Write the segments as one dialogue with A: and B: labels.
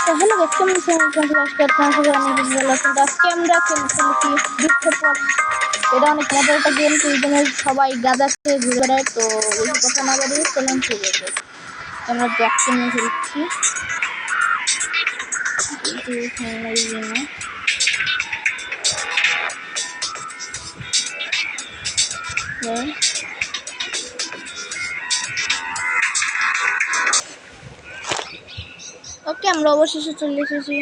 A: তো hello guys, কেমন আছেন? আপনারা সবাই অনেক ভালো আছেন। তো আজকে আমরা খেলছি বিট্টোপট। এটা অনেক মজার একটা গেম, তো এই জন্য সবাই গাদাতে ঘুরে বেড়ায়। তো বেশি কথা না বাড়িয়ে চলুন শুরু করবো। আমরা ব্যাককে নিয়ে খেলছি ওকে, আমরা অবশেষে চলে এসেছি।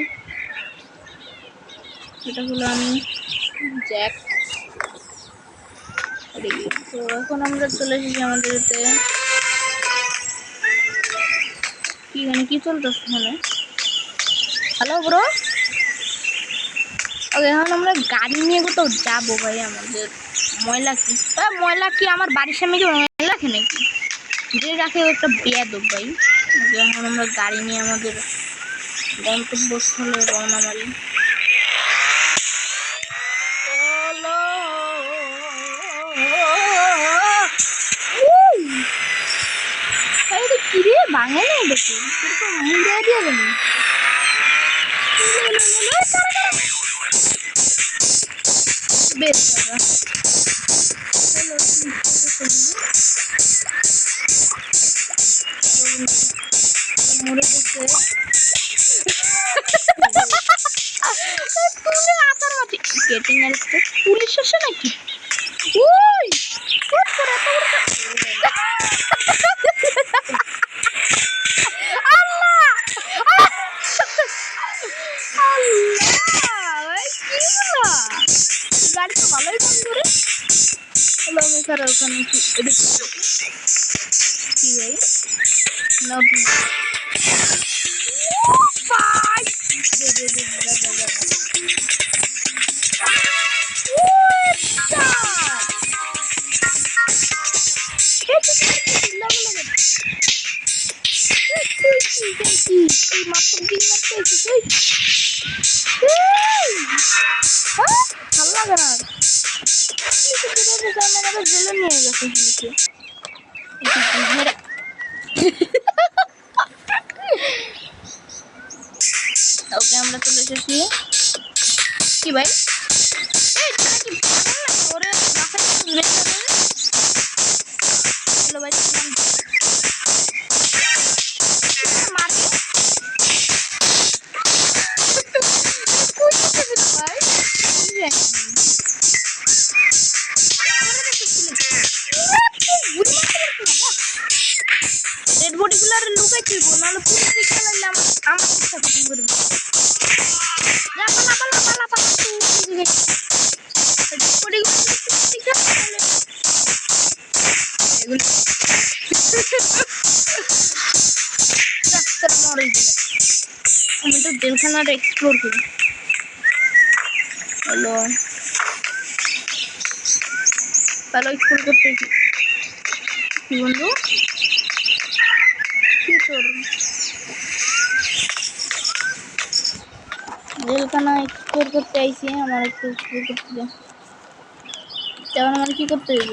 A: এটা হলো আমি জ্যাক। তো এখন আমরা চলে এসেছি আমাদের এতে কি চলতেছে এখানে। Hello bro. ওকে, এখন আমরা গাড়ি নিয়ে কোথাও যাবো ভাই। আমাদের ময়লা কি আমার বাড়ির সামনে কি ময়লা রাখে নাকি? যে রাখে একটা বেয়াদব ভাই। এখন আমরা গাড়ি নিয়ে আমাদের গন্তব্যস্থলে রওনা মারি। কিরে ভাঙে না দেখি মুড়ে দিয়ে গেল। বেশ মরে গেছে। পুলিশ আসে নাকি? গাড়ি তো ভালোই বন্ধ করে হলো। আমি স্যার ওখানে কি ভাই ভালো লাগে না। জেলে নিয়ে গেছে পুলিশে। ওকে, আমরা চলে এসেছি। কি ভাই ওরে হ্যালো ভাই, ডেড বডি গুলার লুকাই তুইব, নাহলে পুলিশ দেখে লাগলে আমার ইচ্ছা খতম করে দেবে। আমি তো জেলখানাটা এক্সপ্লোর করি। হ্যালো তাহলে এক্সপ্লোর করতে কি বন্ধু? কি তোর জেলখানা এক্সপ্লোর করতে আইছি? আমার একটু এক্সপ্লোর করতে যা। তেমন আমার কি করতে হইব?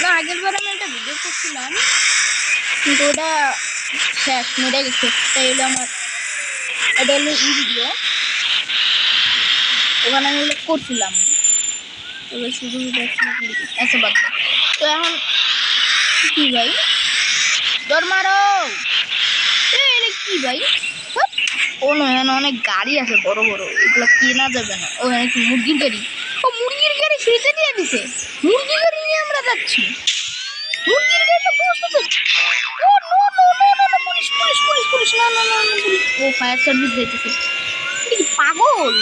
A: না, আগের বার আমি একটা ভিডিও করছিলাম কিন্তু ওটা শেষ মেরে গেছে। তাই হলো আমার এটা হলো ভিডিও, ওখানে আমি করছিলাম। তবে শুধু আচ্ছা বাদ। তো এখন কি ভাই দর মারো কি ভাই? ও নয়, অনেক গাড়ি আছে বড় বড়, এগুলো কেনা যাবে না। ও কি মুরগির গাড়ি? ও মুরগির গাড়ি ফ্রিতে দিয়ে দিছে। মুরগির গাড়ি নিয়ে আমরা যাচ্ছি। মুরগির গাড়িতে বসতেছে। ও no no no no no, police police police police, না না না পুলিশ। ও ফায়ার সার্ভিস যাইতেছে। কি পাগল?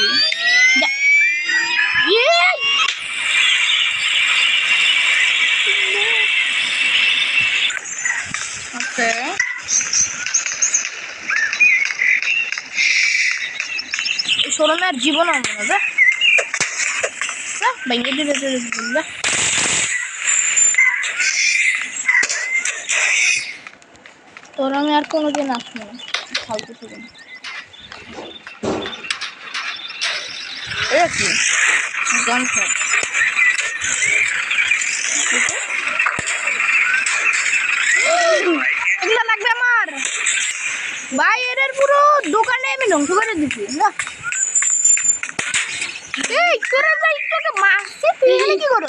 A: ওকে, শোরুমের জীবন মনে যা ভেঙে দিবে। তোর আমি আর কোনোদিন আসবো না ফালতু শোরুম। কি গান শট এগুলা লাগবে আমার ভাই এর পুরো দোকানে আমি ধ্বংস করে দিছি না এই তোরা ভাই তোকে মারছে তুই এখানে কি করছ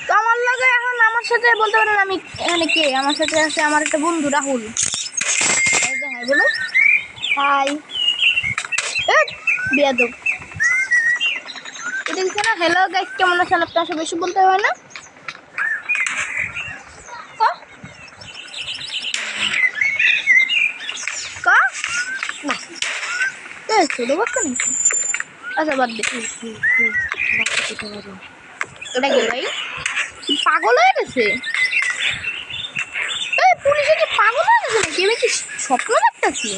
A: তো আমার লাগে এখন আমার সাথে বলতে পারেন আমি এখানে কে আমার সাথে আছে আমার একটা বন্ধু রাহুল এই যে হাই বলো হাই এই বিয়াদব এটা কি না হ্যালো গাইস কেমন আছেন আপনারা বেশি বলতে হয় না ছোট বাচ্চা নাকি আচ্ছা বাদ দে এটা কি ভাই পাগল হয়ে গেছে পুলিশে কি পাগল হয়ে গেছে নাকি আমি কি স্বপ্ন দেখতেছি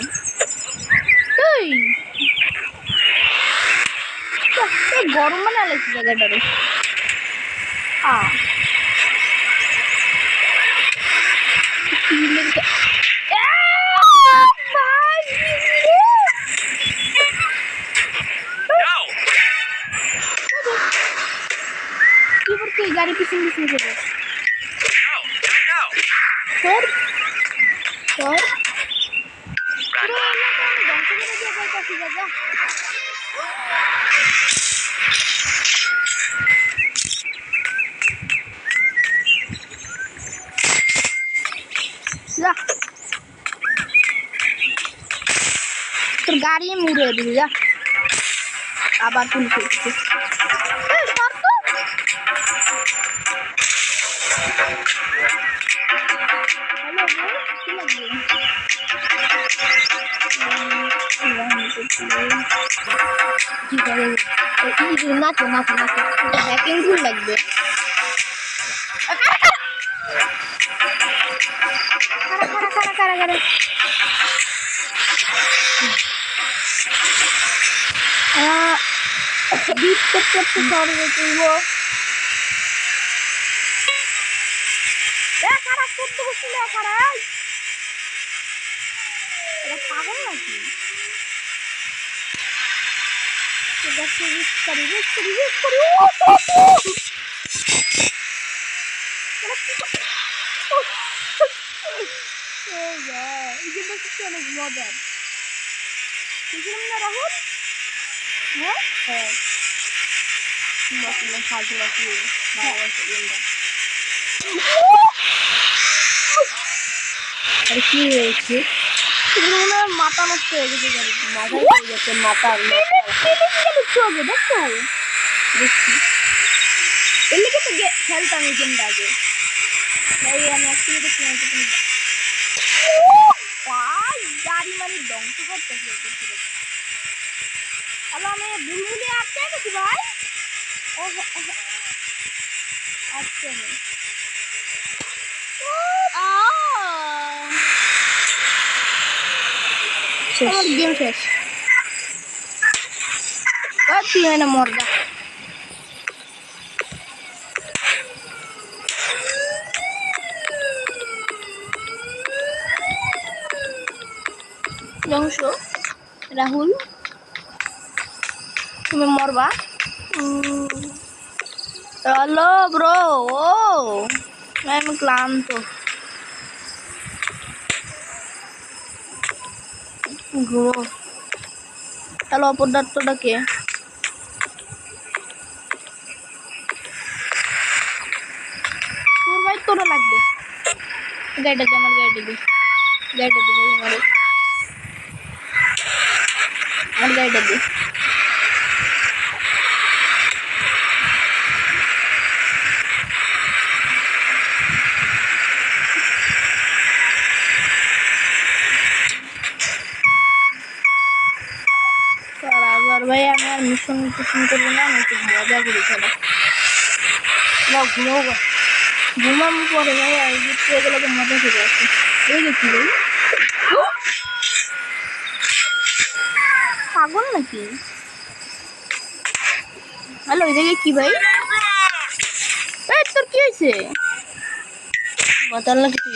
A: গরম মানে আলাইছি জায়গাটারে गाड़ी पीछे पीछे चले सर सर तो गाड़ी मुड़े दी जा आबाद पुलिस নাচো নাচো নাচো হ্যাকিং ভুল লাগবে বিট করতে করতে সরে তুইব খারাপ করতে বসছিল খারাপ এটা পাগল নাকি অনেক মজার না রাহুল হ্যাঁ হ্যাঁ কি হয়েছে মাথা নষ্ট হয়ে গেছে মাথায় হয়ে গেছে মাথা চলবে দেখো দেখছি এর লিগে তো খেলতাম এই গেমটা আগে তাই আমি অ্যাকচুয়ালি দেখছিলাম গাড়ি মারি ধ্বংস করতেছে হ্যালো আমি বুলবুলি আটকে গেছি ভাই আচ্ছা गेम शेष तुई है ना मरदा जंशो राहुल तुम्हें मरबा हेलो ब्रो ओ मैं क्लांत ঘুমো তাহলে অপদার্থটা কে তোর ভাই তোরা লাগবে গাড়িটা দে আমার গাড়িটা দে গাড়িটা দে ভাই আমার গাড়িটা দে ভাই আমি আর মিশন করবো না আমি একটু মজা করি খেলা ঘুমাবো ঘুমাবো পরে ভাই আর এগুলোকে মজা করে আসি এই দেখি ভাই পাগল নাকি হ্যালো এই জায়গায় কি ভাই এই তোর কি হয়েছে মাতাল নাকি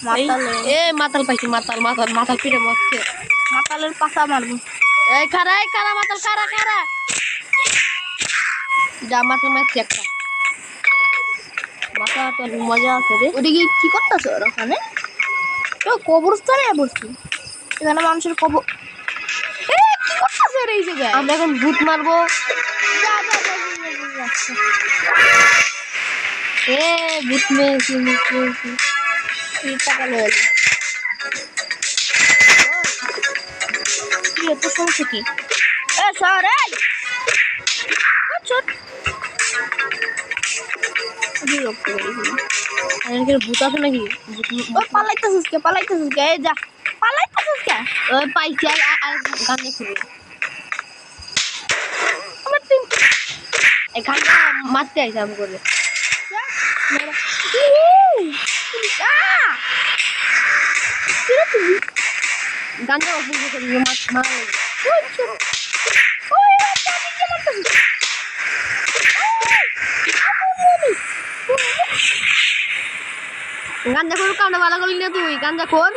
A: মাতাল এ মাতাল পাইছি মাতাল মাতাল মাতাল পিড়ে মরছে মাতালের পাছা মারবো
B: এই খারা মাতাল খারা যা মাতাল মারছি একটা মাথা তো মজা আছে রে।
A: ওদিকে কি করতেছ ওর ওখানে? তো কবরস্থানে বসছি, এখানে মানুষের কবর। কি করতেছ ওর এই জায়গায়?
B: আমরা এখন ভূত মারবো।
A: যা যা যা, যা, যা, যা, যা।
B: এ ভূত মেরেছি
A: এই টাকা লয়ে এলি। কি এত সমস্যা কি? এ সর এই ছোট বিরক্ত করে দিলি।
B: এখানে ভূত আছে নাকি?
A: ওই পালাইতেছিস কে? এই যা পালাইতেছিস কে?
B: ওই পাইছি আর গান খুলে
A: আমার তুই
B: এই গানটা মারতে আইসা আমি করে
A: যা মেরা উহু আ কিরে তুই
B: গানটা অপূর্ব করে মারা লাগে।
A: ওই ছোট ওই বাচ্চা নিচে মারতেছিস।
B: গাঞ্জা খোর কামটা ভালো করলি না তুই গাঞ্জা খোর